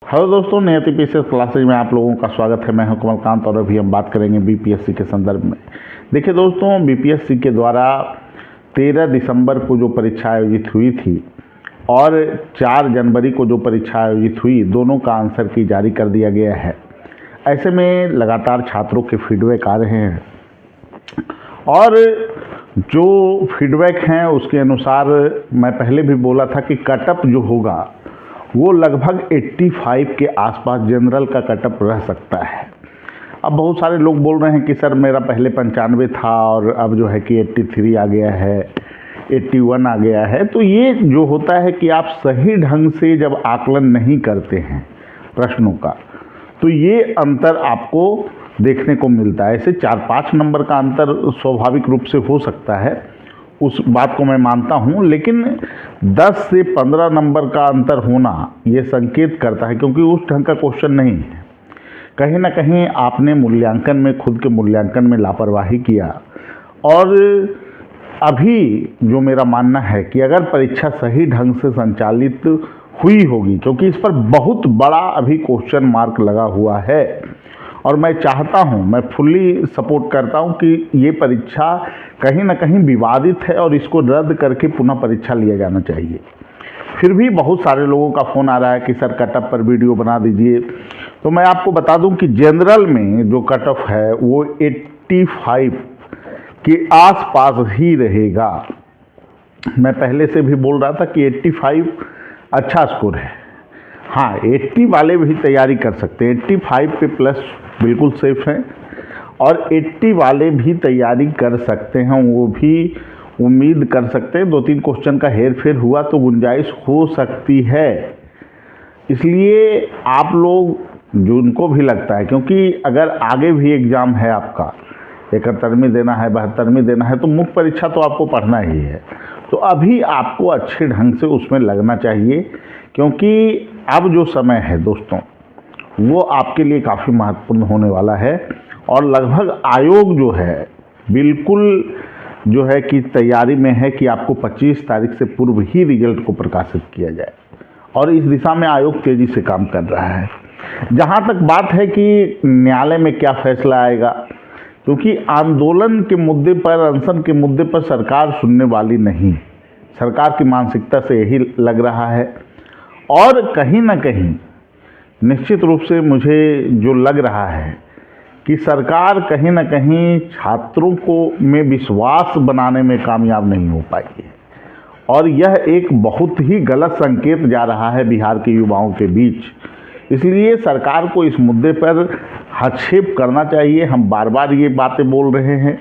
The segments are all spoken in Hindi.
हेलो दोस्तों, नियति पीसीएस क्लासेज में आप लोगों का स्वागत है। मैं हूं कमलकांत और अभी हम बात करेंगे बीपीएससी के संदर्भ में। देखिए दोस्तों, बीपीएससी के द्वारा 13 दिसंबर को जो परीक्षा आयोजित हुई थी और 4 जनवरी को जो परीक्षा आयोजित हुई, दोनों का आंसर की जारी कर दिया गया है। ऐसे में लगातार छात्रों के फीडबैक आ रहे हैं और जो फीडबैक हैं उसके अनुसार मैं पहले भी बोला था कि कटअप जो होगा वो लगभग 85 के आसपास जनरल का कटअप रह सकता है। अब बहुत सारे लोग बोल रहे हैं कि सर मेरा पहले 95 था और अब जो है कि 83 आ गया है, 81 आ गया है। तो ये जो होता है कि आप सही ढंग से जब आकलन नहीं करते हैं प्रश्नों का, तो ये अंतर आपको देखने को मिलता है। ऐसे 4-5 नंबर का अंतर स्वाभाविक रूप से हो सकता है, उस बात को मैं मानता हूँ, लेकिन 10 से 15 नंबर का अंतर होना ये संकेत करता है, क्योंकि उस ढंग का क्वेश्चन नहीं है। कहीं ना कहीं आपने मूल्यांकन में, खुद के मूल्यांकन में लापरवाही किया। और अभी जो मेरा मानना है कि अगर परीक्षा सही ढंग से संचालित हुई होगी, क्योंकि इस पर बहुत बड़ा अभी क्वेश्चन मार्क लगा हुआ है और मैं चाहता हूं, मैं फुल्ली सपोर्ट करता हूं कि ये परीक्षा कहीं ना कहीं विवादित है और इसको रद्द करके पुनः परीक्षा लिया जाना चाहिए। फिर भी बहुत सारे लोगों का फ़ोन आ रहा है कि सर कटअप पर वीडियो बना दीजिए। तो मैं आपको बता दूं कि जनरल में जो कटअप है वो 85 के आसपास ही रहेगा। मैं पहले से भी बोल रहा था कि 85 अच्छा स्कोर है। हाँ, 80 वाले भी तैयारी कर सकते हैं, 85 पे प्लस बिल्कुल सेफ है और 80 वाले भी तैयारी कर सकते हैं, वो भी उम्मीद कर सकते हैं। 2-3 क्वेश्चन का हेर फेर हुआ तो गुंजाइश हो सकती है। इसलिए आप लोग, जो उनको भी लगता है, क्योंकि अगर आगे भी एग्ज़ाम है आपका, 71वीं देना है, 72वीं देना है, तो मुख्य परीक्षा तो आपको पढ़ना ही है। तो अभी आपको अच्छे ढंग से उसमें लगना चाहिए, क्योंकि अब जो समय है दोस्तों वो आपके लिए काफ़ी महत्वपूर्ण होने वाला है। और लगभग आयोग जो है बिल्कुल जो है कि तैयारी में है कि आपको 25 तारीख से पूर्व ही रिजल्ट को प्रकाशित किया जाए, और इस दिशा में आयोग तेज़ी से काम कर रहा है। जहाँ तक बात है कि न्यायालय में क्या फैसला आएगा, क्योंकि आंदोलन के मुद्दे पर, अनशन के मुद्दे पर सरकार सुनने वाली नहीं, सरकार की मानसिकता से यही लग रहा है। और कहीं ना कहीं निश्चित रूप से मुझे जो लग रहा है कि सरकार कहीं ना कहीं छात्रों को में विश्वास बनाने में कामयाब नहीं हो पाई है, और यह एक बहुत ही गलत संकेत जा रहा है बिहार के युवाओं के बीच। इसलिए सरकार को इस मुद्दे पर हस्तक्षेप करना चाहिए। हम बार बार ये बातें बोल रहे हैं,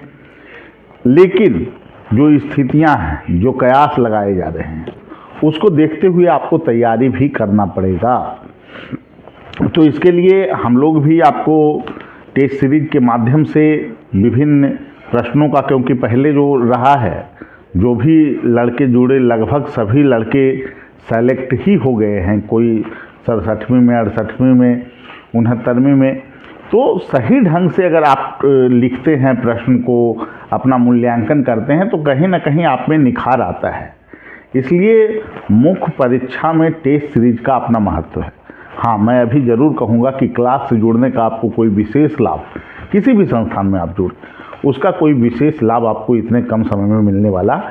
लेकिन जो स्थितियां हैं, जो कयास लगाए जा रहे हैं, उसको देखते हुए आपको तैयारी भी करना पड़ेगा। तो इसके लिए हम लोग भी आपको टेस्ट सीरीज के माध्यम से विभिन्न प्रश्नों का, क्योंकि पहले जो रहा है, जो भी लड़के जुड़े लगभग सभी लड़के सेलेक्ट ही हो गए हैं, कोई 67वीं में, 68वीं में, 69वीं में। तो सही ढंग से अगर आप लिखते हैं प्रश्न को, अपना मूल्यांकन करते हैं, तो कहीं ना कहीं आप में निखार आता है। इसलिए मुख्य परीक्षा में टेस्ट सीरीज का अपना महत्व है। हाँ, मैं अभी ज़रूर कहूँगा कि क्लास से जुड़ने का आपको कोई विशेष लाभ, किसी भी संस्थान में आप जुड़, उसका कोई विशेष लाभ आपको इतने कम समय में मिलने वाला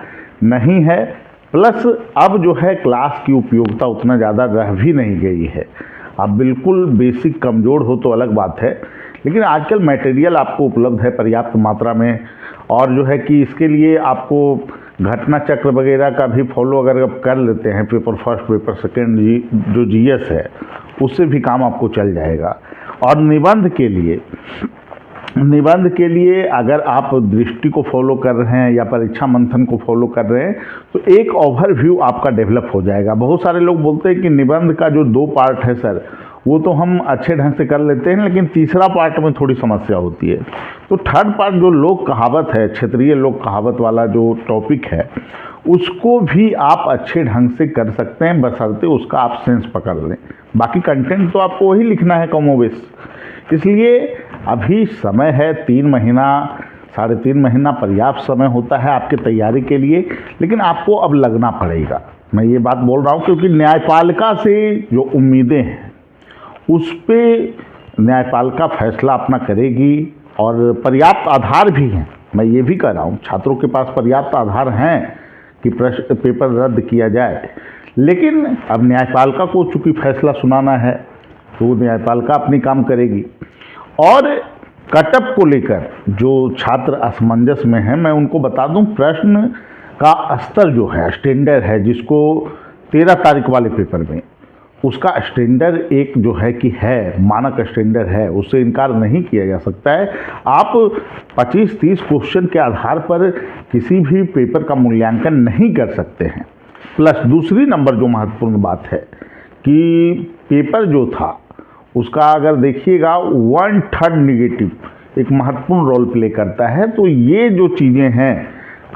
नहीं है। प्लस अब जो है क्लास की उपयोगिता उतना ज़्यादा रह भी नहीं गई है। आप बिल्कुल बेसिक कमज़ोर हो तो अलग बात है, लेकिन आजकल मटेरियल आपको उपलब्ध है पर्याप्त मात्रा में। और जो है कि इसके लिए आपको घटना चक्र वगैरह का भी फॉलो अगर आप कर लेते हैं, पेपर फर्स्ट, पेपर सेकेंड, जो जीएस है, उससे भी काम आपको चल जाएगा। और निबंध के लिए अगर आप दृष्टि को फॉलो कर रहे हैं या परीक्षा मंथन को फॉलो कर रहे हैं, तो एक ओवरव्यू आपका डेवलप हो जाएगा। बहुत सारे लोग बोलते हैं कि निबंध का जो 2 पार्ट है सर, वो तो हम अच्छे ढंग से कर लेते हैं, लेकिन तीसरा पार्ट में थोड़ी समस्या होती है। तो थर्ड पार्ट जो लोक कहावत है, क्षेत्रीय लोक कहावत वाला जो टॉपिक है, उसको भी आप अच्छे ढंग से कर सकते हैं, बशर्ते उसका आप सेंस पकड़ लें। बाकी कंटेंट तो आपको वही लिखना है कमोबेश। इसलिए अभी समय है, 3 महीना, 3.5 महीना पर्याप्त समय होता है आपके तैयारी के लिए, लेकिन आपको अब लगना पड़ेगा। मैं ये बात बोल रहा हूँ क्योंकि न्यायपालिका से जो उम्मीदें हैं उस पर न्यायपालिका फैसला अपना करेगी और पर्याप्त आधार भी हैं। मैं ये भी कह रहा हूँ छात्रों के पास पर्याप्त आधार हैं कि प्रश्न पेपर रद्द किया जाए, लेकिन अब न्यायपालिका को चूंकि फैसला सुनाना है तो न्यायपालिका अपनी काम करेगी। और कटअप को लेकर जो छात्र असमंजस में हैं, मैं उनको बता दूं प्रश्न का स्तर जो है स्टैंडर्ड है, जिसको 13 तारीख वाले पेपर में उसका स्टैंडर्ड एक जो है कि है मानक स्टैंडर्ड है, उससे इनकार नहीं किया जा सकता है। आप 25-30 क्वेश्चन के आधार पर किसी भी पेपर का मूल्यांकन नहीं कर सकते हैं। प्लस दूसरी नंबर जो महत्वपूर्ण बात है कि पेपर जो था उसका अगर देखिएगा 1/3 निगेटिव एक महत्वपूर्ण रोल प्ले करता है। तो ये जो चीज़ें हैं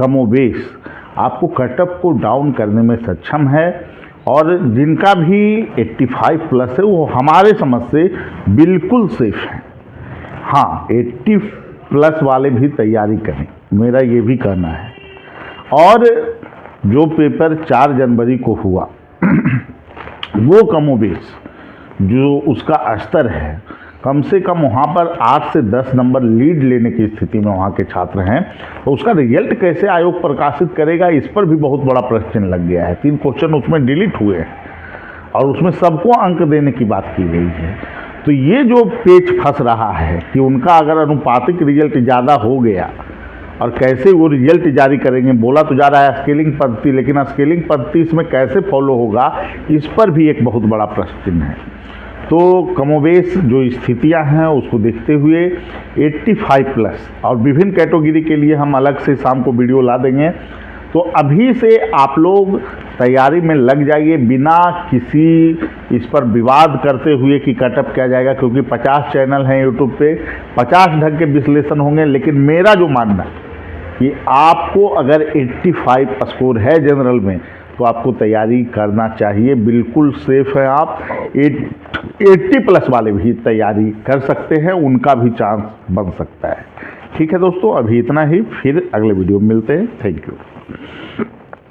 कमोबेश आपको कटअप को डाउन करने में सक्षम है, और जिनका भी 85+ है वो हमारे समझ से बिल्कुल सेफ है। हाँ, 80+ वाले भी तैयारी करें, मेरा ये भी कहना है। और जो पेपर 4 जनवरी को हुआ वो कमोबेश जो उसका स्तर है, कम से कम वहाँ पर 8 से 10 नंबर लीड लेने की स्थिति में वहाँ के छात्र हैं। तो उसका रिजल्ट कैसे आयोग प्रकाशित करेगा, इस पर भी बहुत बड़ा प्रश्न लग गया है। 3 क्वेश्चन उसमें डिलीट हुए हैं और उसमें सबको अंक देने की बात की गई है। तो ये जो पेच फंस रहा है कि उनका अगर अनुपातिक रिजल्ट ज़्यादा हो गया और कैसे वो रिजल्ट जारी करेंगे, बोला तो जा रहा है स्केलिंग पद्धति, लेकिन स्केलिंग पद्धति इसमें कैसे फॉलो होगा, इस पर भी एक बहुत बड़ा प्रश्न है। तो कमोबेश जो स्थितियां हैं उसको देखते हुए 85+ और विभिन्न कैटेगरी के लिए हम अलग से शाम को वीडियो ला देंगे। तो अभी से आप लोग तैयारी में लग जाइए बिना किसी इस पर विवाद करते हुए कि कटअप किया जाएगा, क्योंकि 50 चैनल हैं यूट्यूब पे, 50 ढंग के विश्लेषण होंगे। लेकिन मेरा जो मानना है कि आपको अगर 85 स्कोर है जनरल में तो आपको तैयारी करना चाहिए, बिल्कुल सेफ है। आप 80+ वाले भी तैयारी कर सकते हैं, उनका भी चांस बन सकता है। ठीक है दोस्तों, अभी इतना ही, फिर अगले वीडियो में मिलते हैं। Thank you.